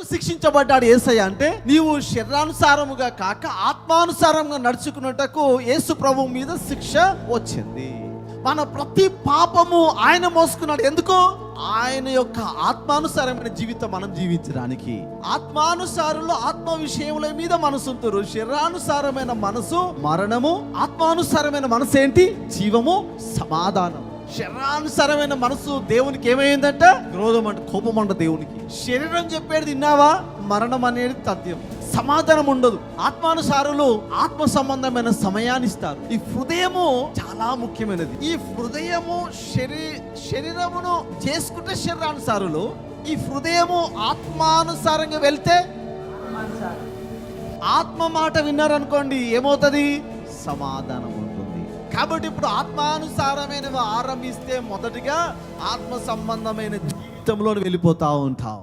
ఎందుకు శిక్షించబడ్డాడు యేసయ్య అంటే, నీవు శరీరానుసారముగా కాక ఆత్మానుసారంగా నడుచుకున్నటకు యేసు ప్రభు మీద శిక్ష వచ్చింది. మన ప్రతి పాపము ఆయన మోసుకున్నాడు. ఎందుకు? ఆయన యొక్క ఆత్మానుసారమైన జీవితం మనం జీవించడానికి. ఆత్మానుసారులు ఆత్మ విషయముల మీద మనసు ఉంటారు. శరీరానుసారమైన మనసు మరణము, ఆత్మానుసారమైన మనసు ఏంటి? జీవము, సమాధానం. శరీరానుసారమైన మనసు దేవునికి ఏమైందంట? క్రోధం అంట, కోపం అంట దేవునికి. శరీరం చెప్పేది విన్నావా? మరణం అనేది తథ్యం, సమాధానం ఉండదు. ఆత్మానుసారులు ఆత్మ సంబంధమైన సమయాన్ని ఇస్తారు. ఈ హృదయము చాలా ముఖ్యమైనది. ఈ హృదయము శరీరమును చేసుకుంటే శరీరానుసారులు, ఈ హృదయము ఆత్మానుసారంగా వెళ్తే, ఆత్మ మాట విన్నారనుకోండి ఏమవుతుంది? సమాధానం ఉంటుంది. కాబట్టి ఇప్పుడు ఆత్మానుసారమైనవి ఆరంభిస్తే మొదటిగా ఆత్మ సంబంధమైన జీవితంలో వెళ్ళిపోతా ఉంటావు.